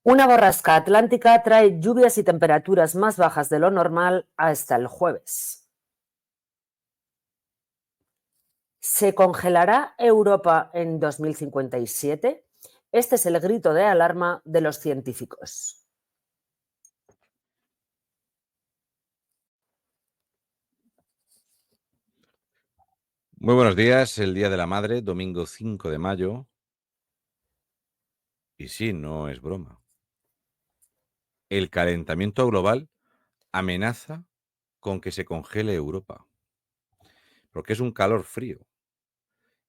Una borrasca atlántica trae lluvias y temperaturas más bajas de lo normal hasta el jueves. ¿Se congelará Europa en 2057? Este es el grito de alarma de los científicos. Muy buenos días, el Día de la Madre, domingo 5 de mayo. Y sí, no es broma. El calentamiento global amenaza con que se congele Europa, porque es un calor frío.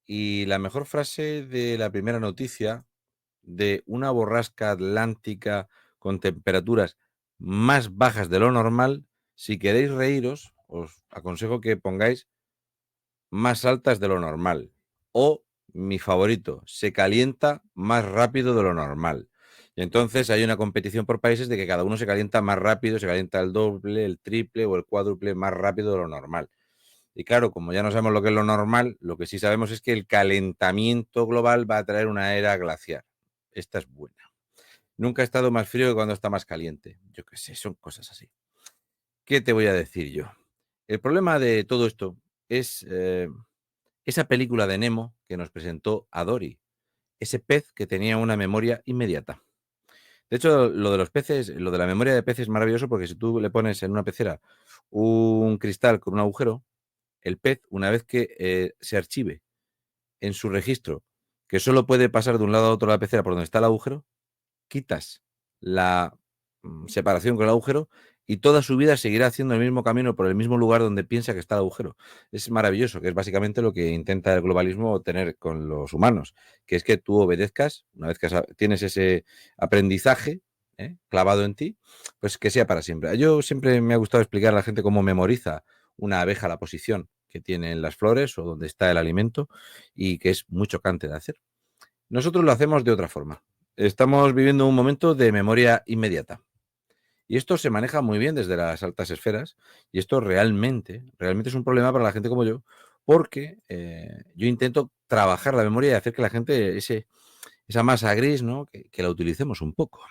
Y la mejor frase de la primera noticia de una borrasca atlántica con temperaturas más bajas de lo normal, si queréis reíros, os aconsejo que pongáis más altas de lo normal. O, mi favorito, se calienta más rápido de lo normal. Y entonces hay una competición por países de que cada uno se calienta más rápido, se calienta el doble, el triple o el cuádruple más rápido de lo normal. Y claro, como ya no sabemos lo que es lo normal, lo que sí sabemos es que el calentamiento global va a traer una era glaciar. Esta es buena. Nunca ha estado más frío que cuando está más caliente. Yo qué sé, son cosas así. ¿Qué te voy a decir yo? El problema de todo esto es esa película de Nemo que nos presentó a Dory, ese pez que tenía una memoria inmediata. De hecho, lo de los peces, lo de la memoria de peces es maravilloso porque si tú le pones en una pecera un cristal con un agujero, el pez, una vez que se archive en su registro, que solo puede pasar de un lado a otro de la pecera por donde está el agujero, quitas la separación con el agujero y toda su vida seguirá haciendo el mismo camino por el mismo lugar donde piensa que está el agujero. Es maravilloso, que es básicamente lo que intenta el globalismo obtener con los humanos, que es que tú obedezcas, una vez que tienes ese aprendizaje clavado en ti, pues que sea para siempre. Yo siempre me ha gustado explicar a la gente cómo memoriza una abeja la posición que tiene en las flores o donde está el alimento y que es muy chocante de hacer. Nosotros lo hacemos de otra forma. Estamos viviendo un momento de memoria inmediata. Y esto se maneja muy bien desde las altas esferas. Y esto realmente es un problema para la gente como yo, porque yo intento trabajar la memoria y hacer que la gente, esa masa gris, ¿no? Que la utilicemos un poco.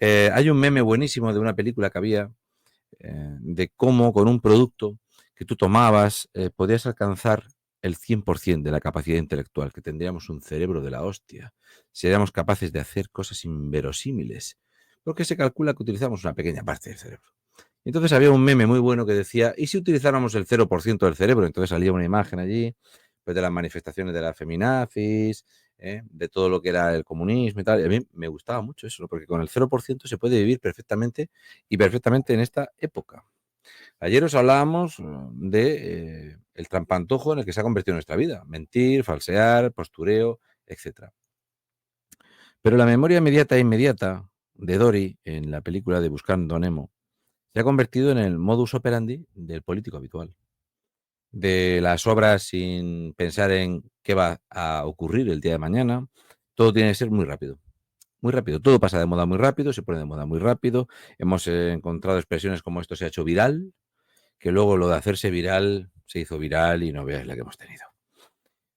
Hay un meme buenísimo de una película que había de cómo con un producto que tú tomabas podías alcanzar el 100% de la capacidad intelectual, que tendríamos un cerebro de la hostia, seríamos capaces de hacer cosas inverosímiles, porque se calcula que utilizamos una pequeña parte del cerebro. Entonces había un meme muy bueno que decía, ¿y si utilizáramos el 0% del cerebro? Entonces salía una imagen allí pues de las manifestaciones de la feminazis, de todo lo que era el comunismo y tal. Y a mí me gustaba mucho eso, ¿no? Porque con el 0% se puede vivir perfectamente y perfectamente en esta época. Ayer os hablábamos de el trampantojo en el que se ha convertido nuestra vida. Mentir, falsear, postureo, etcétera. Pero la memoria inmediata de Dory en la película de Buscando Nemo se ha convertido en el modus operandi del político habitual. De las obras sin pensar en qué va a ocurrir el día de mañana, todo tiene que ser muy rápido. Muy rápido, todo pasa de moda muy rápido, se pone de moda muy rápido. Hemos encontrado expresiones como esto se ha hecho viral, que luego lo de hacerse viral se hizo viral y no veáis la que hemos tenido.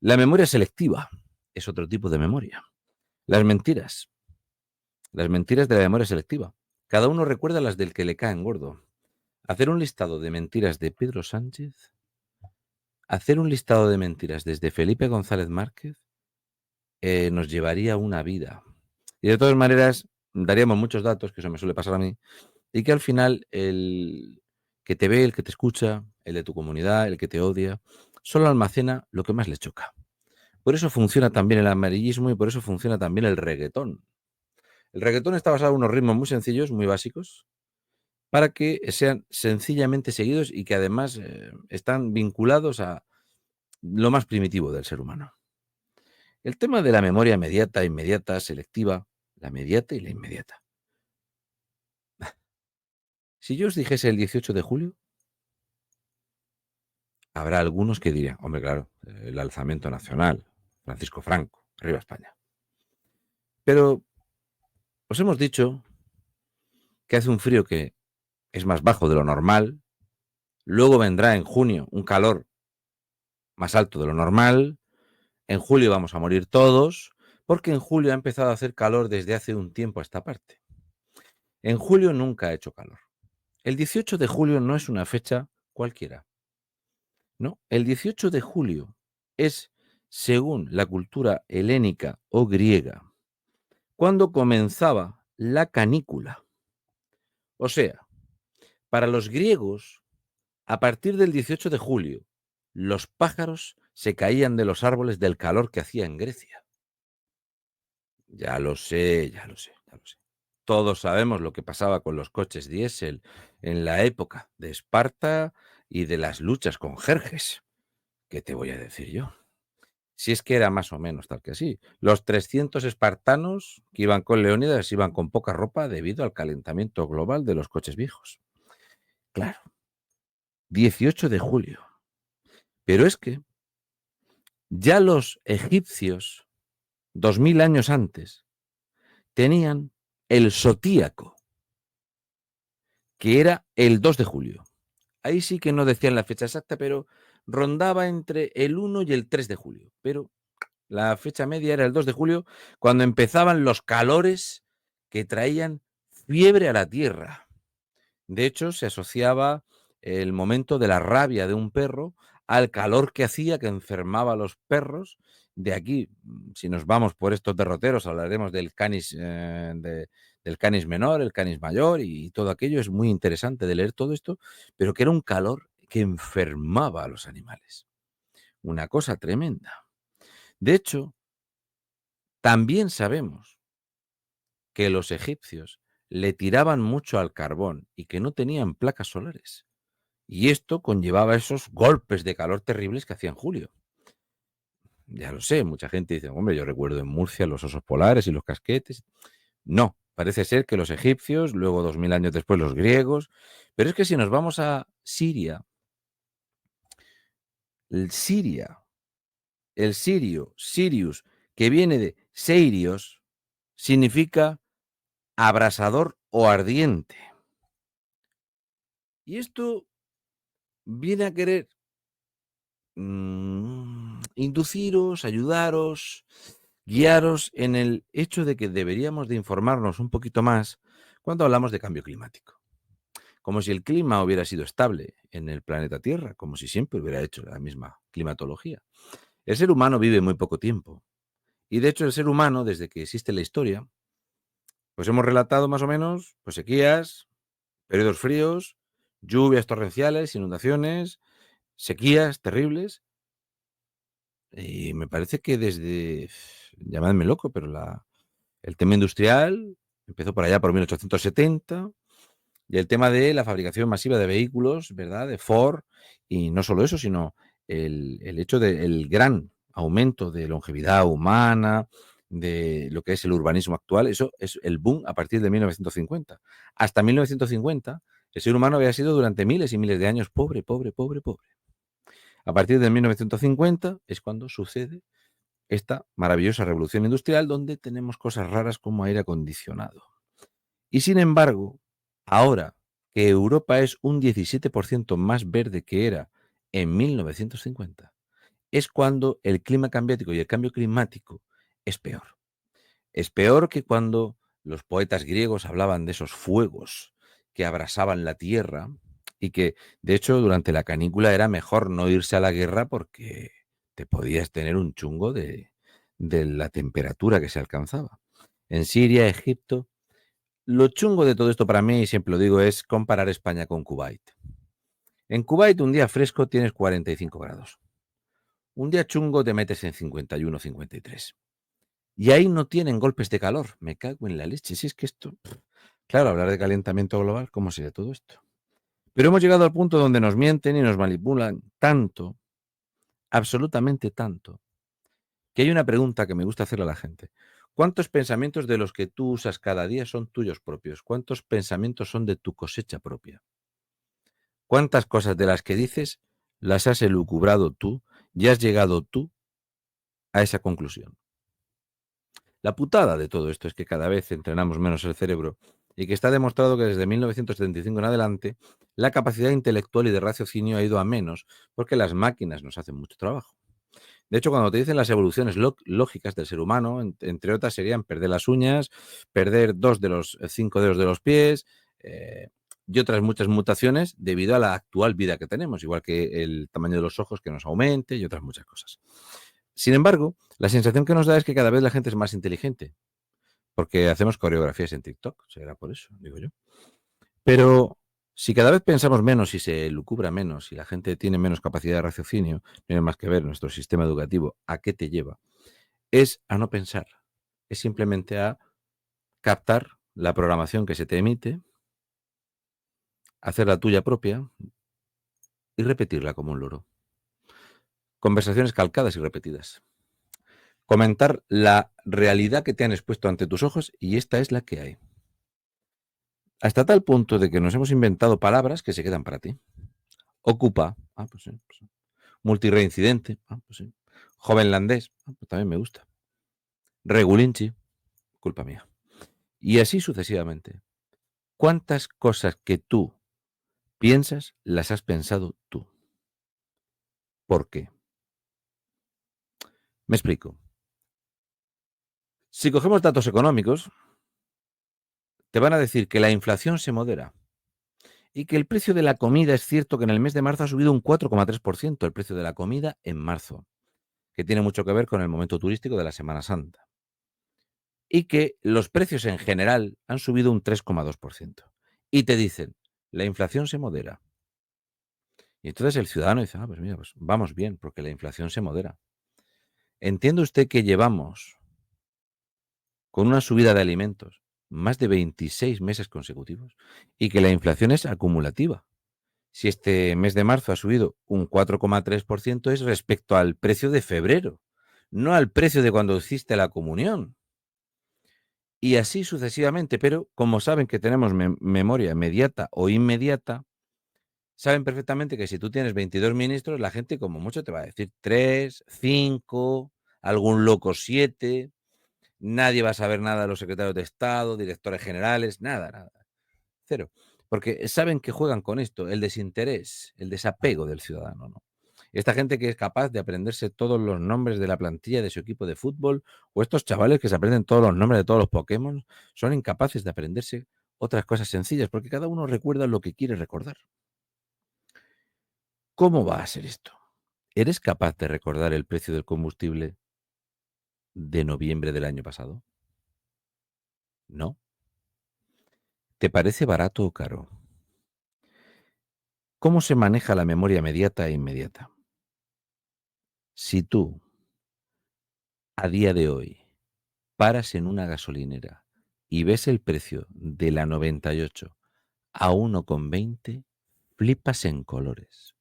La memoria selectiva es otro tipo de memoria. Las mentiras de la memoria selectiva. Cada uno recuerda las del que le caen gordo. Hacer un listado de mentiras de Pedro Sánchez, hacer un listado de mentiras desde Felipe González Márquez, nos llevaría una vida. Y de todas maneras, daríamos muchos datos, que eso me suele pasar a mí, y que al final el que te ve, el que te escucha, el de tu comunidad, el que te odia, solo almacena lo que más le choca. Por eso funciona también el amarillismo y por eso funciona también el reggaetón. El reggaetón está basado en unos ritmos muy sencillos, muy básicos, para que sean sencillamente seguidos y que además están vinculados a lo más primitivo del ser humano. El tema de la memoria inmediata, selectiva, la inmediata y la inmediata. Si yo os dijese el 18 de julio, habrá algunos que dirían, hombre, claro, el alzamiento nacional, Francisco Franco, arriba España. Pero os hemos dicho que hace un frío que es más bajo de lo normal, luego vendrá en junio un calor más alto de lo normal, en julio vamos a morir todos, porque en julio ha empezado a hacer calor desde hace un tiempo a esta parte. En julio nunca ha hecho calor. El 18 de julio no es una fecha cualquiera. No, el 18 de julio es, según la cultura helénica o griega, cuando comenzaba la canícula. O sea, para los griegos, a partir del 18 de julio, los pájaros se caían de los árboles del calor que hacía en Grecia. Ya lo sé, ya lo sé, ya lo sé. Todos sabemos lo que pasaba con los coches diésel en la época de Esparta y de las luchas con Jerjes. ¿Qué te voy a decir yo? Si es que era más o menos tal que así. Los 300 espartanos que iban con Leónidas iban con poca ropa debido al calentamiento global de los coches viejos. Claro, 18 de julio. Pero es que ya los egipcios, 2000 años antes, tenían el zodíaco, que era el 2 de julio. Ahí sí que no decían la fecha exacta, pero rondaba entre el 1 y el 3 de julio. Pero la fecha media era el 2 de julio, cuando empezaban los calores que traían fiebre a la tierra. De hecho, se asociaba el momento de la rabia de un perro al calor que hacía, que enfermaba a los perros. De aquí, si nos vamos por estos derroteros, hablaremos del canis, del canis menor, el canis mayor y todo aquello. Es muy interesante de leer todo esto, pero que era un calor que enfermaba a los animales. Una cosa tremenda. De hecho, también sabemos que los egipcios le tiraban mucho al carbón y que no tenían placas solares. Y esto conllevaba esos golpes de calor terribles que hacía en julio. Ya lo sé, mucha gente dice, hombre, yo recuerdo en Murcia los osos polares y los casquetes. No, parece ser que los egipcios, luego 2000 años después los griegos, pero es que si nos vamos a Siria, el sirio, Sirius, que viene de Seirios, significa abrasador o ardiente. Y esto viene a querer induciros, ayudaros, guiaros en el hecho de que deberíamos de informarnos un poquito más cuando hablamos de cambio climático. Como si el clima hubiera sido estable en el planeta Tierra, como si siempre hubiera hecho la misma climatología. El ser humano vive muy poco tiempo. Y de hecho el ser humano, desde que existe la historia, pues hemos relatado más o menos pues, sequías, periodos fríos, lluvias torrenciales, inundaciones, sequías terribles. Y me parece que desde, llamadme loco, pero el tema industrial empezó por allá por 1870 y el tema de la fabricación masiva de vehículos, ¿verdad? De Ford, y no solo eso, sino el hecho del gran aumento de longevidad humana, de lo que es el urbanismo actual, eso es el boom a partir de 1950. Hasta 1950, el ser humano había sido durante miles y miles de años pobre, pobre, pobre, pobre. A partir de 1950 es cuando sucede esta maravillosa revolución industrial donde tenemos cosas raras como aire acondicionado. Y sin embargo, ahora que Europa es un 17% más verde que era en 1950, es cuando el clima cambiático y el cambio climático es peor. Es peor que cuando los poetas griegos hablaban de esos fuegos que abrasaban la tierra y que, de hecho, durante la canícula era mejor no irse a la guerra porque te podías tener un chungo de la temperatura que se alcanzaba. En Siria, Egipto, lo chungo de todo esto para mí, y siempre lo digo, es comparar España con Kuwait. En Kuwait un día fresco tienes 45 grados. Un día chungo te metes en 51, 53. Y ahí no tienen golpes de calor. Me cago en la leche. Si es que esto... Claro, hablar de calentamiento global, ¿cómo sería todo esto? Pero hemos llegado al punto donde nos mienten y nos manipulan tanto, absolutamente tanto, que hay una pregunta que me gusta hacerle a la gente. ¿Cuántos pensamientos de los que tú usas cada día son tuyos propios? ¿Cuántos pensamientos son de tu cosecha propia? ¿Cuántas cosas de las que dices las has elucubrado tú y has llegado tú a esa conclusión? La putada de todo esto es que cada vez entrenamos menos el cerebro y que está demostrado que desde 1975 en adelante la capacidad intelectual y de raciocinio ha ido a menos porque las máquinas nos hacen mucho trabajo. De hecho, cuando te dicen las evoluciones lógicas del ser humano, entre otras serían perder las uñas, perder 2 de los 5 dedos de los pies, y otras muchas mutaciones debido a la actual vida que tenemos, igual que el tamaño de los ojos que nos aumente y otras muchas cosas. Sin embargo, la sensación que nos da es que cada vez la gente es más inteligente, porque hacemos coreografías en TikTok, será por eso, digo yo. Pero si cada vez pensamos menos y se lucubra menos y la gente tiene menos capacidad de raciocinio, no tiene más que ver nuestro sistema educativo a qué te lleva, es a no pensar, es simplemente a captar la programación que se te emite, hacer la tuya propia y repetirla como un loro. Conversaciones calcadas y repetidas. Comentar la realidad que te han expuesto ante tus ojos y esta es la que hay. Hasta tal punto de que nos hemos inventado palabras que se quedan para ti. Ocupa. Pues sí, pues sí. Multireincidente. Pues sí. Jovenlandés. Pues también me gusta. Regulinchi. Culpa mía. Y así sucesivamente. ¿Cuántas cosas que tú piensas las has pensado tú? ¿Por qué? Me explico. Si cogemos datos económicos, te van a decir que la inflación se modera y que el precio de la comida es cierto que en el mes de marzo ha subido un 4,3%, el precio de la comida en marzo, que tiene mucho que ver con el momento turístico de la Semana Santa. Y que los precios en general han subido un 3,2%. Y te dicen, la inflación se modera. Y entonces el ciudadano dice, pues mira, pues vamos bien, porque la inflación se modera. ¿Entiende usted que llevamos con una subida de alimentos más de 26 meses consecutivos y que la inflación es acumulativa? Si este mes de marzo ha subido un 4,3% es respecto al precio de febrero, no al precio de cuando hiciste la comunión. Y así sucesivamente, pero como saben que tenemos memoria mediata o inmediata, saben perfectamente que si tú tienes 22 ministros, la gente como mucho te va a decir 3, 5, algún loco 7, nadie va a saber nada de los secretarios de Estado, directores generales, nada, cero. Porque saben que juegan con esto, el desinterés, el desapego del ciudadano, ¿no? Esta gente que es capaz de aprenderse todos los nombres de la plantilla de su equipo de fútbol, o estos chavales que se aprenden todos los nombres de todos los Pokémon, son incapaces de aprenderse otras cosas sencillas, porque cada uno recuerda lo que quiere recordar. ¿Cómo va a ser esto? ¿Eres capaz de recordar el precio del combustible de noviembre del año pasado? ¿No? ¿Te parece barato o caro? ¿Cómo se maneja la memoria mediata e inmediata? Si tú, a día de hoy, paras en una gasolinera y ves el precio de la 98 a 1,20, flipas en colores.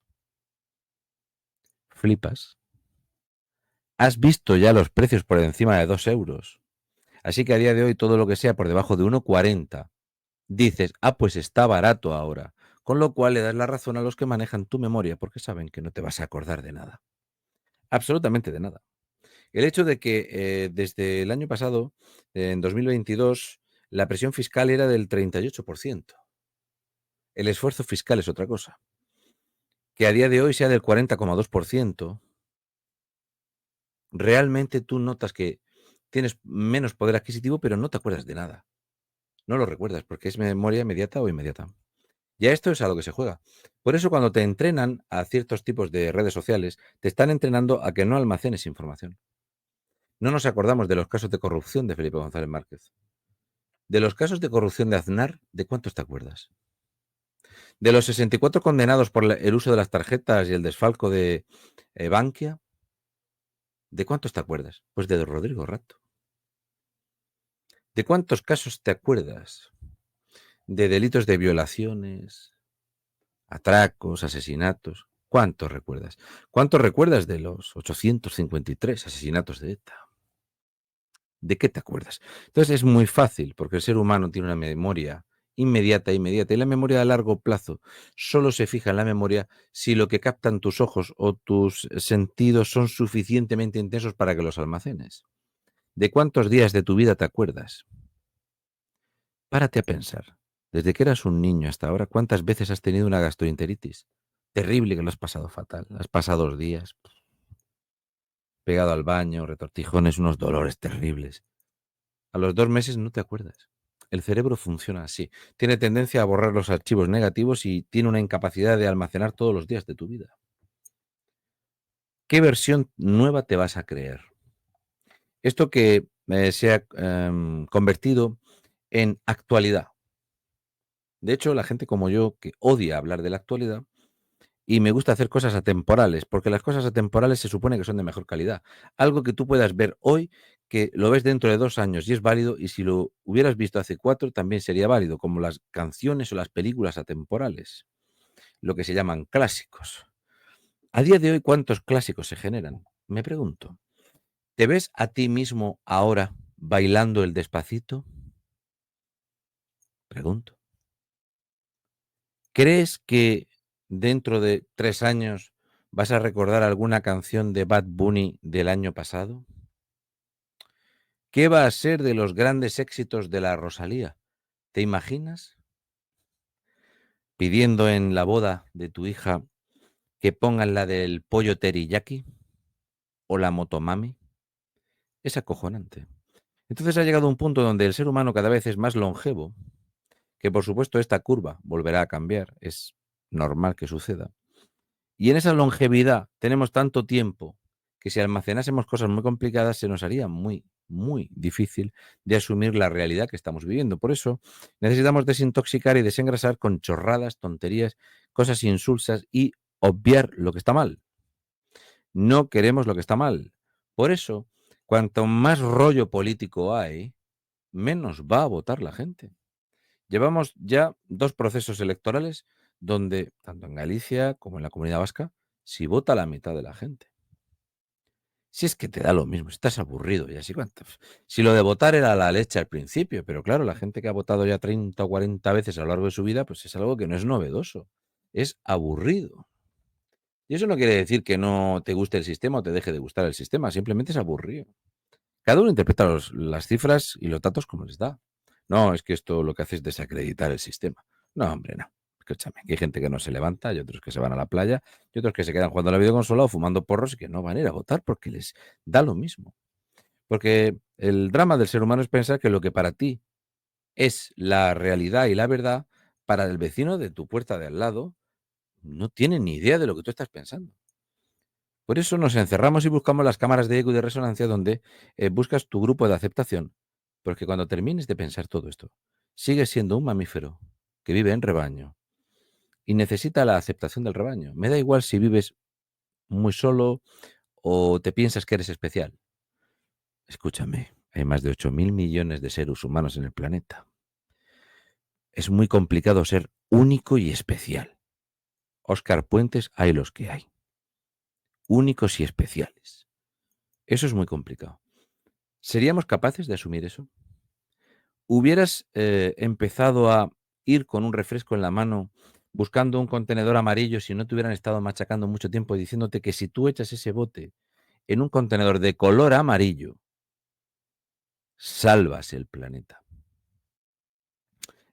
Flipas. Has visto ya los precios por encima de 2 euros. Así que a día de hoy todo lo que sea por debajo de 1,40, dices, pues está barato ahora. Con lo cual le das la razón a los que manejan tu memoria porque saben que no te vas a acordar de nada. Absolutamente de nada. El hecho de que desde el año pasado, en 2022, la presión fiscal era del 38%. El esfuerzo fiscal es otra cosa. Que a día de hoy sea del 40,2%, realmente tú notas que tienes menos poder adquisitivo, pero no te acuerdas de nada. No lo recuerdas porque es memoria inmediata o inmediata. Ya esto es a lo que se juega. Por eso cuando te entrenan a ciertos tipos de redes sociales, te están entrenando a que no almacenes información. No nos acordamos de los casos de corrupción de Felipe González Márquez. De los casos de corrupción de Aznar, ¿de cuántos te acuerdas? De los 64 condenados por el uso de las tarjetas y el desfalco de Bankia, ¿de cuántos te acuerdas? Pues de Rodrigo Rato. ¿De cuántos casos te acuerdas? De delitos de violaciones, atracos, asesinatos. ¿Cuántos recuerdas? ¿Cuántos recuerdas de los 853 asesinatos de ETA? ¿De qué te acuerdas? Entonces es muy fácil, porque el ser humano tiene una memoria inmediata, y la memoria a largo plazo solo se fija en la memoria si lo que captan tus ojos o tus sentidos son suficientemente intensos para que los almacenes. ¿De cuántos días de tu vida te acuerdas? Párate a pensar. Desde que eras un niño hasta ahora, ¿cuántas veces has tenido una gastroenteritis? Terrible, que lo has pasado fatal. Has pasado 2 días. pegado al baño, retortijones, unos dolores terribles. A los 2 meses no te acuerdas. El cerebro funciona así. Tiene tendencia a borrar los archivos negativos y tiene una incapacidad de almacenar todos los días de tu vida. ¿Qué versión nueva te vas a creer? Esto que se ha convertido en actualidad. De hecho, la gente como yo, que odia hablar de la actualidad, y me gusta hacer cosas atemporales, porque las cosas atemporales se supone que son de mejor calidad. Algo que tú puedas ver hoy, que lo ves dentro de 2 años y es válido, y si lo hubieras visto hace 4 también sería válido, como las canciones o las películas atemporales, lo que se llaman clásicos. A día de hoy, ¿cuántos clásicos se generan? Me pregunto. ¿Te ves a ti mismo ahora bailando el Despacito? Pregunto. ¿Crees que dentro de 3 años vas a recordar alguna canción de Bad Bunny del año pasado? ¿Qué va a ser de los grandes éxitos de la Rosalía? ¿Te imaginas pidiendo en la boda de tu hija que pongan la del pollo teriyaki o la motomami? Es acojonante. Entonces ha llegado un punto donde el ser humano cada vez es más longevo, que por supuesto esta curva volverá a cambiar, es normal que suceda. Y en esa longevidad tenemos tanto tiempo que si almacenásemos cosas muy complicadas se nos haría muy, muy difícil de asumir la realidad que estamos viviendo. Por eso necesitamos desintoxicar y desengrasar con chorradas, tonterías, cosas insulsas y obviar lo que está mal. No queremos lo que está mal. Por eso, cuanto más rollo político hay, menos va a votar la gente. Llevamos ya 2 procesos electorales donde, tanto en Galicia como en la Comunidad Vasca, si vota la mitad de la gente. Si es que te da lo mismo, estás aburrido y así cuántos. Si lo de votar era la leche al principio, pero claro, la gente que ha votado ya 30 o 40 veces a lo largo de su vida, pues es algo que no es novedoso, es aburrido. Y eso no quiere decir que no te guste el sistema o te deje de gustar el sistema, simplemente es aburrido. Cada uno interpreta las cifras y los datos como les da. No, es que esto lo que hace es desacreditar el sistema. No, hombre, no. Escúchame, que hay gente que no se levanta, hay otros que se van a la playa, y otros que se quedan jugando a la videoconsola o fumando porros y que no van a ir a votar porque les da lo mismo. Porque el drama del ser humano es pensar que lo que para ti es la realidad y la verdad, para el vecino de tu puerta de al lado, no tiene ni idea de lo que tú estás pensando. Por eso nos encerramos y buscamos las cámaras de eco y de resonancia donde buscas tu grupo de aceptación. Porque cuando termines de pensar todo esto, sigues siendo un mamífero que vive en rebaño y necesita la aceptación del rebaño. Me da igual si vives muy solo o te piensas que eres especial. Escúchame, hay más de 8.000 millones de seres humanos en el planeta. Es muy complicado ser único y especial. Óscar Puentes, hay los que hay. Únicos y especiales. Eso es muy complicado. ¿Seríamos capaces de asumir eso? ¿Hubieras empezado a ir con un refresco en la mano buscando un contenedor amarillo si no te hubieran estado machacando mucho tiempo y diciéndote que si tú echas ese bote en un contenedor de color amarillo, salvas el planeta?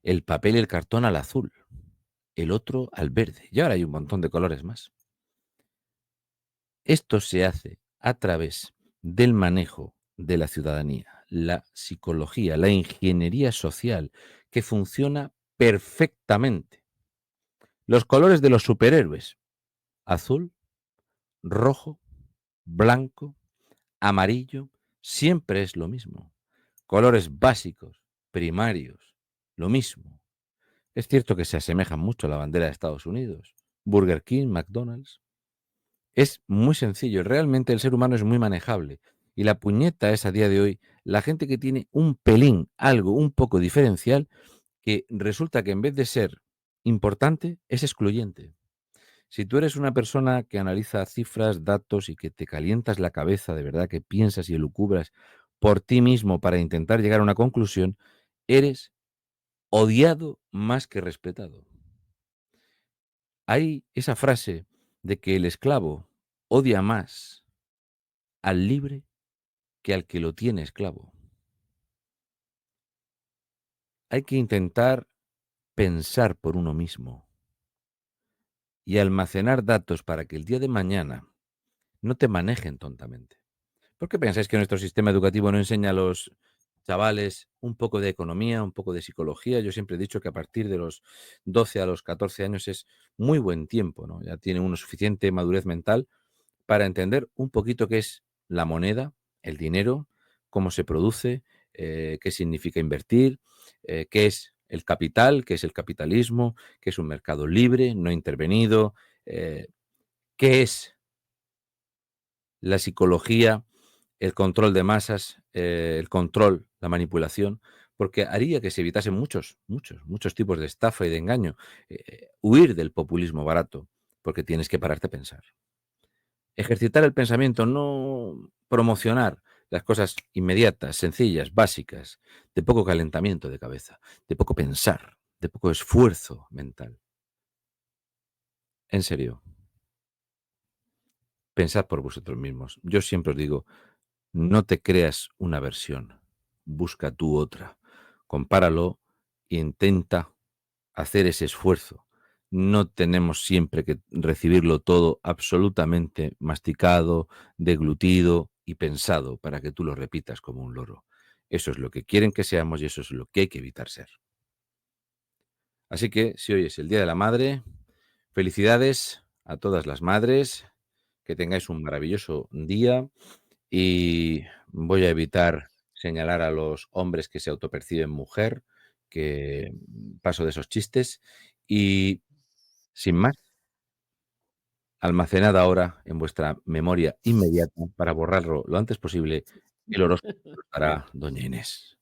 El papel y el cartón al azul, el otro al verde. Y ahora hay un montón de colores más. Esto se hace a través del manejo de la ciudadanía, la psicología, la ingeniería social, que funciona perfectamente. Los colores de los superhéroes: azul, rojo, blanco, amarillo, siempre es lo mismo. Colores básicos, primarios, lo mismo. Es cierto que se asemejan mucho a la bandera de Estados Unidos, Burger King, McDonald's. Es muy sencillo, realmente el ser humano es muy manejable. Y la puñeta es a día de hoy la gente que tiene un pelín, algo un poco diferencial, que resulta que en vez de ser importante, es excluyente. Si tú eres una persona que analiza cifras, datos y que te calientas la cabeza, de verdad que piensas y elucubras por ti mismo para intentar llegar a una conclusión, eres odiado más que respetado. Hay esa frase de que el esclavo odia más al libre que al que lo tiene esclavo. Hay que intentar pensar por uno mismo y almacenar datos para que el día de mañana no te manejen tontamente. ¿Por qué pensáis que nuestro sistema educativo no enseña a los chavales un poco de economía, un poco de psicología? Yo siempre he dicho que a partir de los 12 a los 14 años es muy buen tiempo, ¿no? Ya tiene uno suficiente madurez mental para entender un poquito qué es la moneda, el dinero, cómo se produce, qué significa invertir, qué es el capital, qué es el capitalismo, qué es un mercado libre, no intervenido, eh, qué es la psicología, el control de masas, el control, la manipulación, porque haría que se evitasen muchos tipos de estafa y de engaño. Huir del populismo barato, porque tienes que pararte a pensar. Ejercitar el pensamiento, no promocionar las cosas inmediatas, sencillas, básicas, de poco calentamiento de cabeza, de poco pensar, de poco esfuerzo mental. En serio, pensad por vosotros mismos. Yo siempre os digo, no te creas una versión, busca tú otra. Compáralo e intenta hacer ese esfuerzo. No tenemos siempre que recibirlo todo absolutamente masticado, deglutido y pensado para que tú lo repitas como un loro. Eso es lo que quieren que seamos y eso es lo que hay que evitar ser. Así que si hoy es el Día de la Madre, felicidades a todas las madres, que tengáis un maravilloso día y voy a evitar señalar a los hombres que se autoperciben mujer, que paso de esos chistes y sin más, almacenad ahora en vuestra memoria inmediata para borrarlo lo antes posible el horóscopo que os dará doña Inés.